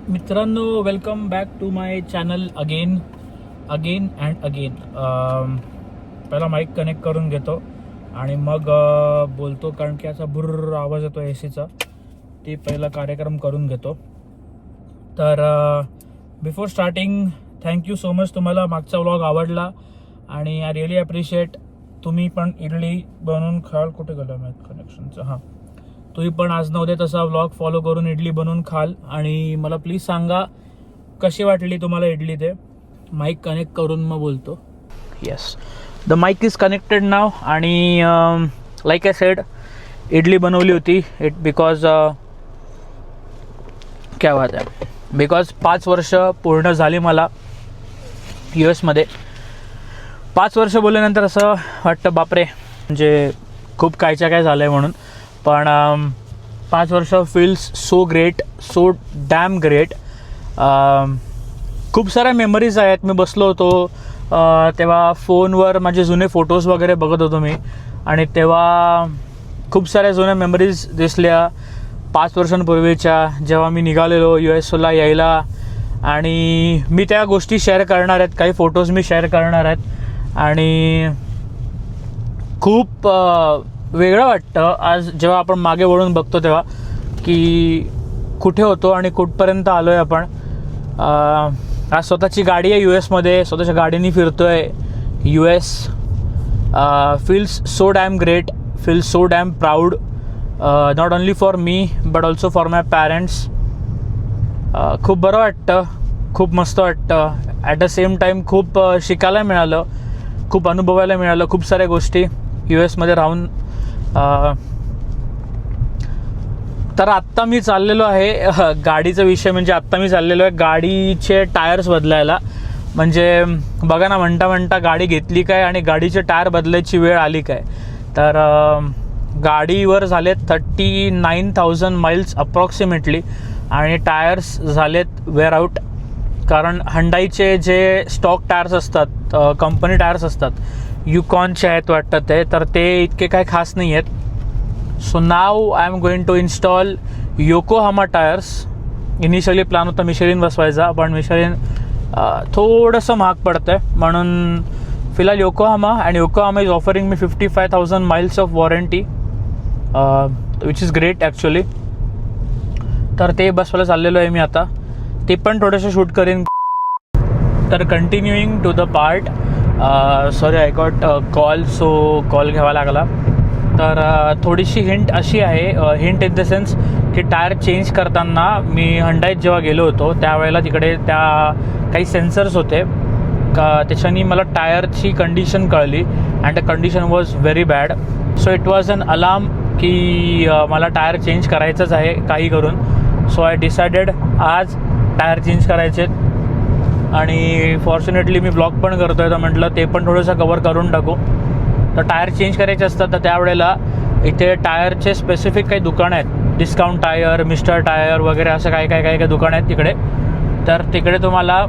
मित्रांनो, welcome back to my channel again and again. पहिला mic connect करून घेतो आणि मग बोलतो, कारण की असा बुर्र आवाज येतो एसीचा. ते पहिला कार्यक्रम करून घेतो. तर before starting, thank you so much. तुम्हाला मागचा व्लॉग आवडला आणि आय रिअली अप्रिशिएट. तुम्ही पण इडली बनवून खाल. कुठे गेलं माहीत कनेक्शनचं? हां, तुम्ही पण आज न उद्या तसा व्लॉग फॉलो करून इडली बनवून खाल. आणि मला प्लीज सांगा कशी वाटली तुम्हाला इडली. ते माईक कनेक्ट करून मग बोलतो. Yes, the mic is connected now. आणि लाईक आय सेड, इडली बनवली होती. इट बिकॉज क्या बात आहे, बिकॉज 5 वर्ष पूर्ण झाली मला US मध्ये. 5 वर्ष बोलल्यानंतर असं वाटतं बापरे, म्हणजे खूप कायच्या काय झालं आहे म्हणून. पण 5 वर्ष feels so great, so dam great. खूप साऱ्या मेमरीज आहेत. मी बसलो होतो तेव्हा फोनवर माझे जुने फोटोज वगैरे बघत होतो मी, आणि तेव्हा खूप साऱ्या जुन्या मेमरीज दिसल्या 5 वर्षांपूर्वीच्या, जेव्हा मी निघालेलो USला यायला. आणि मी त्या गोष्टी शेअर करणार आहेत, काही फोटोज मी शेअर करणार आहेत. आणि खूप वेगळं वाटतं आज जेव्हा आपण मागे वळून बघतो तेव्हा, की कुठे होतो आणि कुठपर्यंत आलो आहे आपण. आज स्वतःची गाडी आहे US मध्ये, स्वतःच्या गाडीने फिरतो आहे US. Feels so dam great, feels so dam proud, not only for me but also for my parents. खूप बरं वाटतं, खूप मस्त वाटतं. ॲट द सेम टाईम खूप शिकायला मिळालं, खूप अनुभवायला मिळालं, खूप साऱ्या गोष्टी US मध्ये राहून. तर आत्ता मी चाललेलो आहे, गाडीचा विषय म्हणजे आत्ता मी चाललेलो आहे गाडीचे टायर्स बदलायला. म्हणजे बघा ना, म्हणता गाडी घेतली काय आणि गाडीचे टायर बदलायची वेळ आली काय. तर गाडीवर झालेत 39,000 माइल्स अप्रॉक्सिमेटली, आणि टायर्स झालेत वेअर आउट. कारण हंडाईचे जे स्टॉक टायर्स असतात, कंपनी टायर्स असतात, युकॉनचे आहेत वाटतं ते, तर ते इतके काय खास नाही आहेत. So now I am going to install Yokohama tyres. Initially plan होता मिशेलिन बसवायचा, पण मिशेलिन थोडंसं महाग पडतं आहे, म्हणून फिलहाल Yokohama. And Yokohama is offering me 55,000 miles of warranty, which is great actually. तर ते बसवायला चाललेलो आहे मी आता. ते पण थोडंसं शूट करीन. तर continuing to the part, sorry I got call, so call घ्यावा लागला. तर थोडीशी हिंट अशी आहे, हिंट इन द सेन्स की टायर चेंज करताना मी हंडाईत जेव्हा गेलो होतो त्यावेळेला तिकडे त्या काही सेन्सर्स होते का, त्याच्यानी मला टायरची कंडिशन कळली. And the condition was very bad. So it was an alarm की मला टायर चेंज करायचंच आहे काही करून. सो आय डिसायडेड आज टायर चेंज करायचे. आणि फॉर्च्युनेटली मी ब्लॉग पण करतो आहे, तर म्हटलं ते पण थोडंसं कवर करून टाकू. तर टायर चेंज करायचे असतात, तर त्यावेळेला इथे टायरचे स्पेसिफिक काही दुकानं आहेत, डिस्काउंट टायर, मिस्टर टायर वगैरे असं काही दुकानं आहेत तिकडे. तर तिकडे तुम्हाला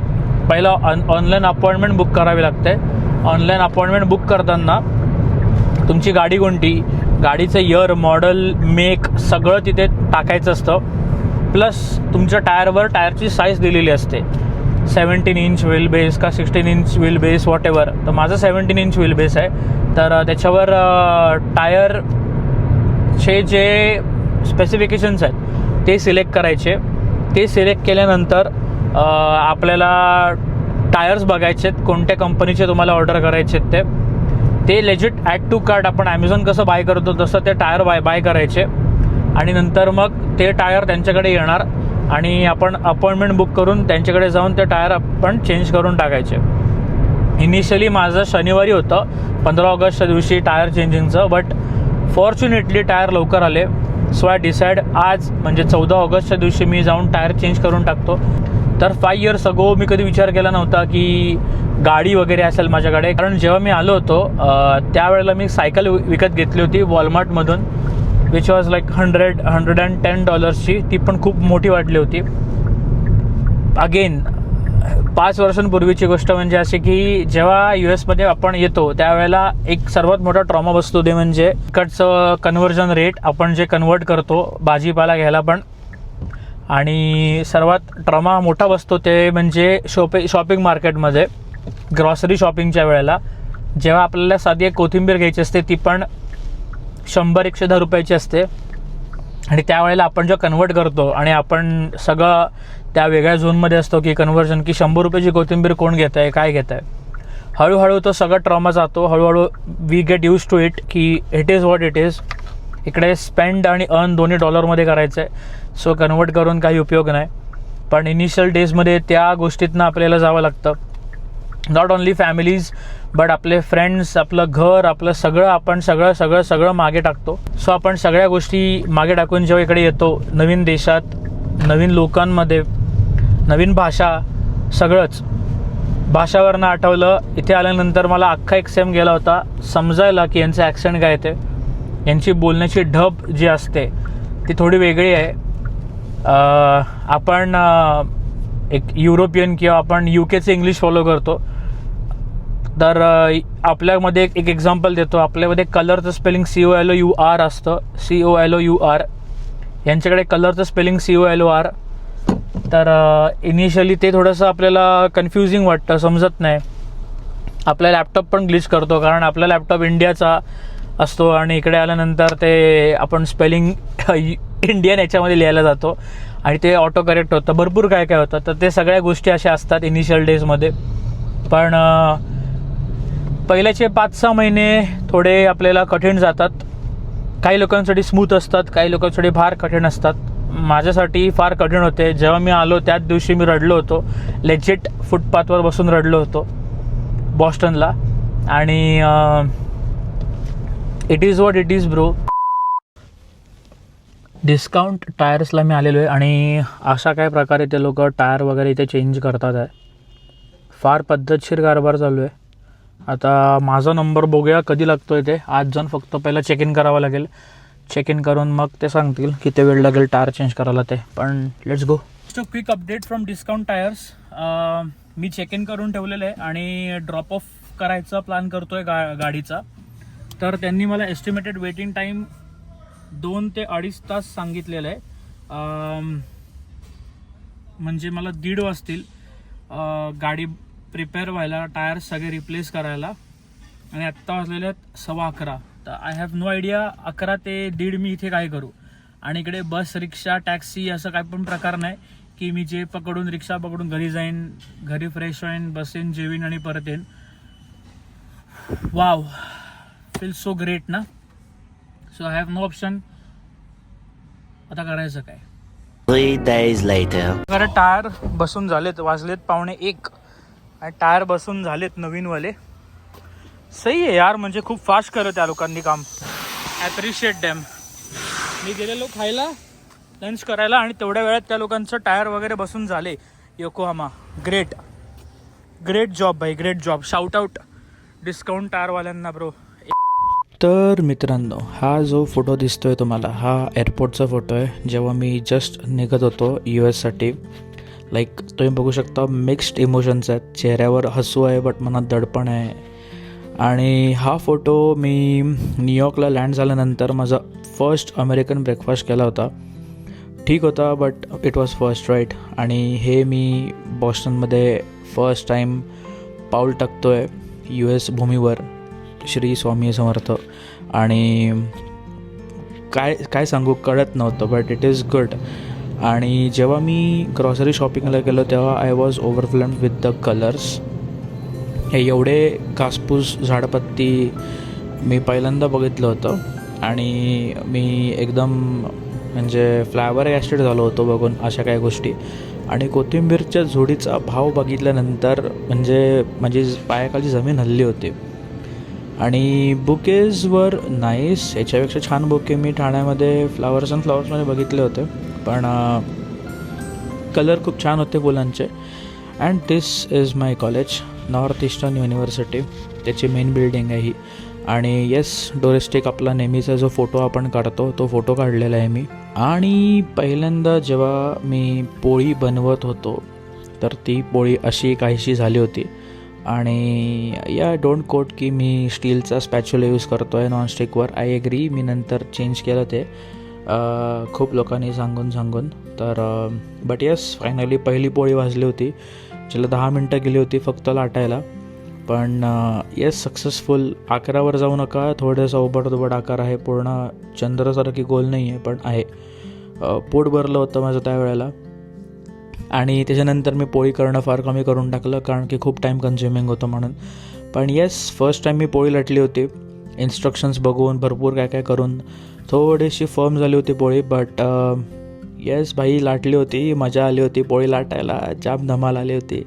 पहिलं ऑनलाईन अपॉइंटमेंट बुक करावी लागते. ऑनलाईन अपॉइंटमेंट बुक करताना तुमची गाडी कोणती, गाडीचं इयर, मॉडल, मेक सगळं तिथे टाकायचं असतं. प्लस तुमच्या टायरवर टायरची साईज दिलेली असते, 17 इंच व्हील बेस का 16 inch wheel base, what ever. तर माझं 17 इंच व्हील बेस आहे. तर त्याच्यावर टायरचे जे स्पेसिफिकेशन्स आहेत ते सिलेक्ट करायचे. ते सिलेक्ट केल्यानंतर आपल्याला टायर्स बघायचे आहेत, कोणत्या कंपनीचे तुम्हाला ऑर्डर करायचे आहेत ते लेजिट ॲड टू कार्ट. आपण ॲमेझॉन कसं बाय करतो तसं ते टायर बाय करायचे. आणि नंतर मग ते टायर त्यांच्याकडे येणार आणि आपण अपॉइंटमेंट बुक करून त्यांच्याकडे जाऊन ते टायर आपण चेंज करून टाकायचे. इनिशियली माझं शनिवारी होतं 15 ऑगस्टच्या दिवशी टायर चेंजिंगचं, बट फॉर्च्युनेटली टायर लवकर आले. सो आय डिसाईड आज म्हणजे 14 ऑगस्टच्या दिवशी मी जाऊन टायर चेंज करून टाकतो. तर 5 इयर्स अगो मी कधी विचार केला नव्हता की गाडी वगैरे असेल माझ्याकडे. कारण जेव्हा मी आलो होतो त्यावेळेला मी सायकल विकत घेतली होती वॉलमार्टमधून, विच वॉज लाईक $110ची. ती पण खूप मोठी वाटली होती. अगेन 5 वर्षांपूर्वीची गोष्ट म्हणजे अशी की जेव्हा US आपण येतो त्यावेळेला एक सर्वात मोठा ट्रॉमा बसतो ते म्हणजे इकडचं कन्व्हर्जन रेट. आपण जे कन्वर्ट करतो भाजीपाला घ्यायला, पण आणि सर्वात ट्रॉमा मोठा बसतो ते म्हणजे शॉपिंग मार्केटमध्ये ग्रॉसरी शॉपिंगच्या वेळेला, जेव्हा आपल्याला साधी एक कोथिंबीर घ्यायची असते ती पण 100-110 रुपयाची असते, आणि त्यावेळेला आपण जेव्हा कन्वर्ट करतो आणि आपण सगळं त्या वेगळ्या झोनमध्ये असतो की कन्व्हर्जन, की 100 रुपयाची कोथिंबीर कोण घेत आहे, काय घेत आहे. हळूहळू तो सगळा ट्रॉमा जातो, हळूहळू we get used to it की it is what it is. इकडे स्पेंड आणि अर्न दोन्ही डॉलरमध्ये करायचं आहे, सो कन्वर्ट करून काही उपयोग नाही. पण इनिशियल डेजमध्ये त्या गोष्टीतनं आपल्याला जावं लागतं. नॉट ओन्ली फॅमिलीज बट आपले फ्रेंड्स, आपलं घर, आपलं सगळं आपण सगळं मागे टाकतो. सो आपण सगळ्या गोष्टी मागे टाकून जेव्हा इकडे येतो, नवीन देशात, नवीन लोकांमध्ये, नवीन भाषा, सगळंच. भाषावरनं आठवलं, इथे आल्यानंतर मला अख्खा एक सेम गेला होता समजायला की यांचं ॲक्सेंट काय येते, यांची बोलण्याची ढब जी असते ती थोडी वेगळी आहे. आपण एक युरोपियन किंवा आपण UKचे इंग्लिश फॉलो करतो, तर आपल्यामध्ये एक एक्झाम्पल देतो. आपल्यामध्ये कलरचं स्पेलिंग COLOUR असतं, COLOUR. यांच्याकडे कलरचं स्पेलिंग COLOR. तर इनिशियली ते थोडंसं आपल्याला कन्फ्युजिंग वाटतं, समजत नाही. आपला लॅपटॉप पण ग्लिच करतो, कारण आपला लॅपटॉप इंडियाचा असतो आणि इकडे आल्यानंतर ते आपण स्पेलिंग इंडियन याच्यामध्ये लिहायला जातो आणि ते ऑटो करेक्ट होतं. भरपूर काय काय होतं. तर ते सगळ्या गोष्टी अशा असतात इनिशियल डेजमध्ये. पण पहिल्याचे 5-6 महिने थोडे आपल्याला कठीण जातात. काही लोकांसाठी स्मूथ असतात, काही लोकांसाठी फार कठीण असतात. माझ्यासाठी फार कठीण होते. जेव्हा मी आलो त्याच दिवशी मी रडलो होतो, लेजिट फुटपाथवर बसून रडलो होतो बॉस्टनला. आणि it is what it is bro. Discount टायर्सला मी आलेलो आहे आणि अशा काय प्रकारे ते लोक टायर वगैरे इथे चेंज करतात आहे. फार पद्धतशीर कारभार चालू आहे. आता माझा नंबर बघूया कधी लागतो आहे ते. आज जाऊन फक्त पहिला चेक इन करावं लागेल. चेक इन करून मग ते सांगतील किती वेळ लागेल टायर चेंज करायला ते. पण let's go. Just a quick update from discount tyres. मी चेक इन करून ठेवलेलं आहे आणि ड्रॉप ऑफ करायचा प्लॅन करतो आहे गाडीचा. तर त्यांनी मला एस्टिमेटेड वेटिंग टाईम 2 ते 2.5 तास सांगितलेलं आहे. म्हणजे मला 1.5 वाजतील गाडी प्रिपेअर व्हायला, टायर्स सगळे रिप्लेस करायला. आणि आत्ता वाजलेले आहेत 11:15. तर आय हॅव नो आयडिया 11 ते 1:30 मी इथे काय करू. आणि इकडे बस, रिक्षा, टॅक्सी असं काय पण प्रकार नाही की मी जे पकडून रिक्षा पकडून घरी जाईन, घरी फ्रेश होईन, बसेन, जेवीन आणि परत येईन. वाव, फील सो ग्रेट ना. So I have no option. आता करायचं काय. 3 days later. अरे टायर बसून झालेत, वाजलेत 1:15 आणि टायर बसून झालेत नवीनवाले. सही आहे यार, म्हणजे खूप फास्ट करत त्या लोकांनी काम. Appreciate dam. मी गेलेलो खायला, लंच करायला आणि तेवढ्या वेळात त्या लोकांचं टायर वगैरे बसून झाले. योकोहामा, ग्रेट ग्रेट जॉब भाई, great job. Shout out discount टायरवाल्यांना ब्रो. तर मित्रांनो, हा जो फोटो दिसतोय तुम्हाला, हा एअरपोर्टचा फोटो आहे जेव्हा मी जस्ट निघत होतो US साठी. लाईक तुम्ही बघू शकता मिक्स्ड इमोशन्स आहेत. चेहऱ्यावर हसू आहे बट मनात दडपण आहे. आणि हा फोटो मी न्यूयॉर्कला लँड झाल्यानंतर माझा फर्स्ट अमेरिकन ब्रेकफास्ट केला होता. ठीक होता but it was first right. आणि हे मी बॉस्टनमध्ये फर्स्ट टाईम पाऊल टाकतो आहे US भूमीवर. श्री स्वामी समर्थ. आणि काय सांगू कळत नव्हतं बट इट इज गुड. आणि जेव्हा मी ग्रॉसरी शॉपिंगला गेलो तेव्हा I was overwhelmed with the colours. हे एवढे घासपूस झाडपत्ती मी पहिल्यांदा बघितलं होतं आणि मी एकदम म्हणजे फ्लॅवर ॲस्टेड झालो होतो बघून अशा काही गोष्टी. आणि कोथिंबीरच्या झोडीचा भाव बघितल्यानंतर म्हणजे माझी पायाखाली जमीन हल्ली होती. आणि बुकेजवर नाईस, याच्यापेक्षा छान बुके मी ठाण्यामध्ये फ्लावर्स अँड फ्लावर्समध्ये बघितले होते. पण कलर खूप छान होते फुलांचे. And this is my college, north eastern university. त्याची मेन बिल्डिंग आहे ही. आणि येस, डोरेस्टिक आपला नेहमीचा जो फोटो आपण काढतो तो फोटो काढलेला आहे मी. आणि पहिल्यांदा जेव्हा मी पोळी बनवत होतो तर ती पोळी अशी काहीशी झाली होती. आणि या डोंट कोट की मी स्टीलचा स्पॅच्युला यूज करतो आहे नॉनस्टिकवर. आय एग्री, मी नंतर चेंज केलं ते. खूप लोकांनी सांगून तर बट येस फायनली पहिली पोळी भाजली होती, ज्याला 10 मिनटं गेली होती फक्त लाटायला. पण येस सक्सेसफुल. आकारावर जाऊ नका, थोडंसं ओबड आकार आहे, पूर्ण चंद्रासारखी गोल नाही आहे पण आहे. पोट भरलं होतं माझं त्यावेळेला. आणि त्याच्यानंतर मी पोळी करणं फार कमी करून टाकलं, कारण की खूप टाईम कन्झ्युमिंग होतं म्हणून. पण येस फर्स्ट टाईम मी पोळी लाटली होती, इन्स्ट्रक्शन्स बघून भरपूर काय करून थोडीशी फर्म झाली होती पोळी. बट येस भाई लाटली होती, मजा आली होती पोळी लाटायला, जाम धमाल आली होती.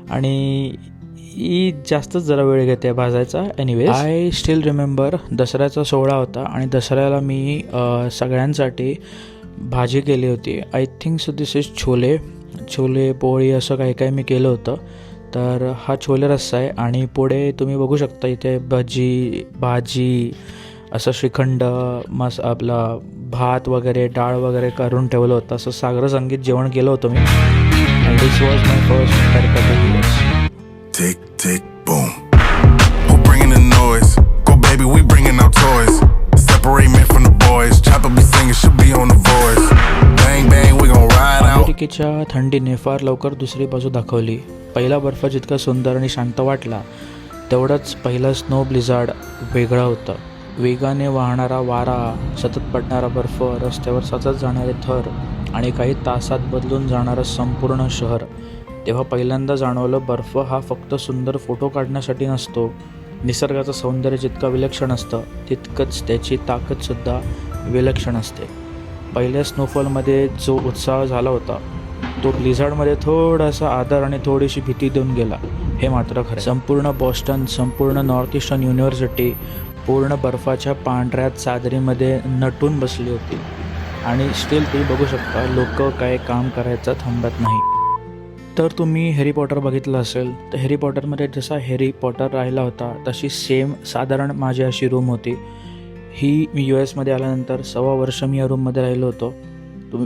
आणि ही जास्तच जरा वेळ घेते भाजायचा. एनिवेज आय स्टील रिमेंबर दसऱ्याचा सोहळा होता आणि दसऱ्याला मी सगळ्यांसाठी भाजी केली होती. I think so this is chole पोळी असं काही मी केलं होतं. तर हा छोले रस्सा आहे आणि पुढे तुम्ही बघू शकता इथे भाजी असं श्रीखंड आपला भात वगैरे डाळ वगैरे करून ठेवलं होतं. असं सागर संगीत जेवण केलं होतं मी. And this was my first haircut. Tick, tick, boom. Who bringing the noise? Go baby, we bringing out toys. Separate men from the boys. Chopper be singing, she'll be on the voice. Bang, bang, we gon' ride out. अमेरिकेच्या थंडीने फार लवकर दुसरी बाजू दाखवली. पहिला बर्फ जितका सुंदर आणि शांत वाटला, तेवढंच पहिला स्नो ब्लिझार्ड वेगळा होता. वेगाने वाहणारा वारा, सतत पडणारा बर्फ, रस्त्यावर सतत जाणारे थर आणि काही तासात बदलून जाणारं संपूर्ण शहर. तेव्हा पहिल्यांदा जाणवलं, बर्फ हा फक्त सुंदर फोटो काढण्यासाठी नसतो. निसर्गाचं सौंदर्य जितकं विलक्षण असतं, तितकंच त्याची ताकदसुद्धा विलक्षण असते. पहिल्या स्नोफॉलमध्ये जो उत्साह झाला होता, तो ब्लिझार्डमध्ये थोडासा आदर आणि थोडीशी भीती देऊन गेला, हे मात्र खरं. संपूर्ण बॉस्टन, संपूर्ण नॉर्थ ईस्टर्न युनिव्हर्सिटी पूर्ण बर्फाच्या पांढऱ्या चादरीमध्ये नटून बसली होती. आणि स्टील तुम्ही बघू शकता, लोक काय काम करायचं थांबत नाही. तर तुम्ही हॅरी पॉटर बघितलं असेल, तर हॅरी पॉटरमध्ये जसा हॅरी पॉटर राहिला होता, तशी सेम साधारण माझी अशी रूम होती. ही मी US मध्ये आल्यानंतर 1.25 वर्ष मी या रूममध्ये राहिलो होतो.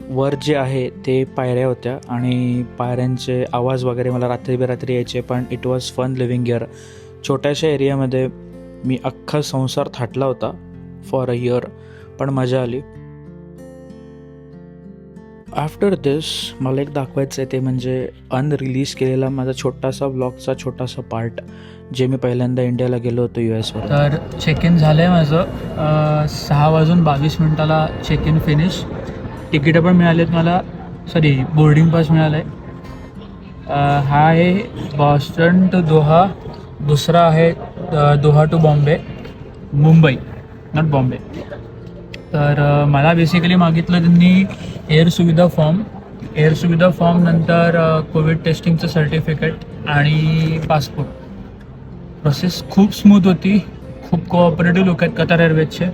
वर जे आहे ते पायऱ्या होत्या आणि पायऱ्यांचे आवाज वगैरे मला रात्री यायचे, पण it was fun living here. छोट्याशा एरियामध्ये मी अख्खा संसार थाटला होता फॉर अ इयर, पण मजा आली. आफ्टर दिस मला एक दाखवायचं आहे, ते म्हणजे अनरिलीज केलेला माझा छोटासा व्लॉगचा छोटासा पार्ट, जे मी पहिल्यांदा इंडियाला गेलो होतो US वर. तर चेक इन झालं आहे माझं. 6:22 चेक इन फिनिश. तिकीटं पण मिळालेत मला, बोर्डिंग पास मिळालं आहे. हा आहे बॉस्टन टू दोहा, दुसरा आहे Doha to Bombay, Mumbai not Bombay. तर मला बेसिकली मागितलं त्यांनी एअर सुविधा फॉर्म, नंतर कोविड टेस्टिंगचं सर्टिफिकेट आणि पासपोर्ट. प्रोसेस खूप स्मूथ होती, खूप कोऑपरेटिव्ह लोक आहेत कतार एअरवेजचे.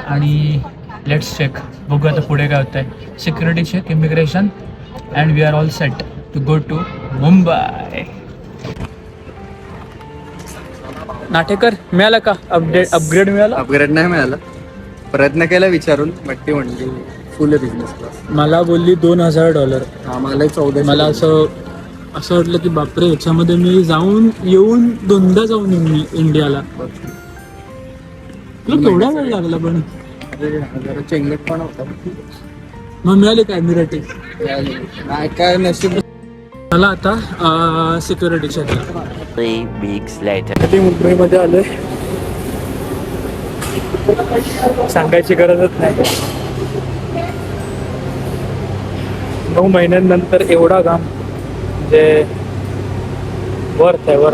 आणि लेट्स चेक, बघू आता पुढे काय होतं आहे. Security check, immigration, and we are all set to go to Mumbai. नाटेकर मिळालं का अपग्रेड मिळाला? अपग्रेड नाही मिळाला, प्रयत्न केला विचारून, बट ती म्हणली फुल बिझनेस क्लास. मला बोलली $2,000. आम्हाला 14. मला असं वाटलं की बापरे, याच्यामध्ये मी येऊन दोनदा जाऊन येईन मी इंडियाला. तुला केवढा वेळ लागला पण? जरा चेंगट पण होता. मग मिळाली काय एमिरेटी? नाही काय नशीब. मला आता सिक्युरिटी चेक. 3 weeks later. कधी मुंबईमध्ये आलोय सांगायची गरजच नाही. 9 महिन्यांनंतर एवढा घाम, म्हणजे वर्थ आहे.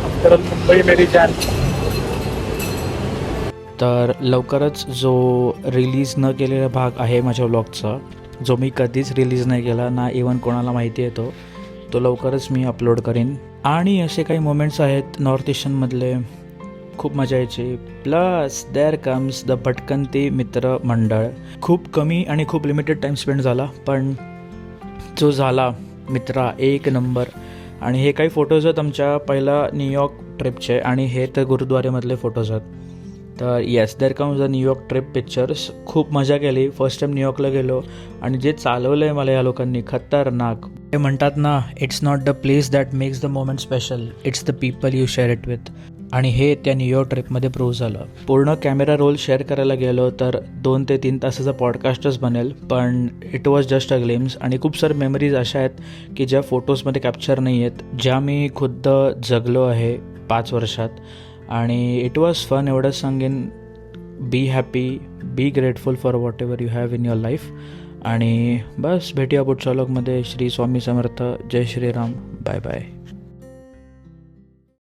आफ्टर मुंबई मेरी जान. तर लवकरच जो रिलीज न केलेला भाग आहे माझ्या व्लॉगचा, जो मी कधीच रिलीज नाही केला, ना इवन कोणाला माहिती आहे, तो लवकरच मी अपलोड करीन. आणि असे काही मोमेंट्स आहेत नॉर्थ ईस्टर्नमधले, खूप मजा यायची. प्लस देअर कम्स द भटकंती मित्र मंडळ. खूप कमी आणि खूप लिमिटेड टाईम स्पेंड झाला, पण जो झाला मित्रा एक नंबर. आणि हे काही फोटोज आहेत आमच्या पहिला न्यूयॉर्क ट्रिपचे, आणि हे तर गुरुद्वारेमधले फोटोज आहेत. तर yes, there comes the New York trip pictures. खूप मजा केली. फर्स्ट टाईम न्यूयॉर्कला गेलो, आणि जे चालवलं आहे मला या लोकांनी खतरनाक. ते म्हणतात ना, it's not the place that makes the moment special, it's the people you share it with. आणि हे त्या न्यूयॉर्क ट्रिपमध्ये प्रूव्ह झालं. पूर्ण कॅमेरा रोल शेअर करायला गेलो तर 2 ते 3 तासाचा पॉडकास्टच बनेल, पण it was just a glimpse. आणि खूप सारे मेमरीज अशा आहेत की ज्या फोटोजमध्ये कॅप्चर नाही आहेत, ज्या मी खुद्द जगलो आहे 5 वर्षात. आणि इट वॉज फन. एवढंच सांगेन, be happy, be grateful for whatever you have in your life. आणि बस भेटूया पुढच्या व्लॉगमध्ये. Shri Swami Samarth, Jai Shriram, bye bye.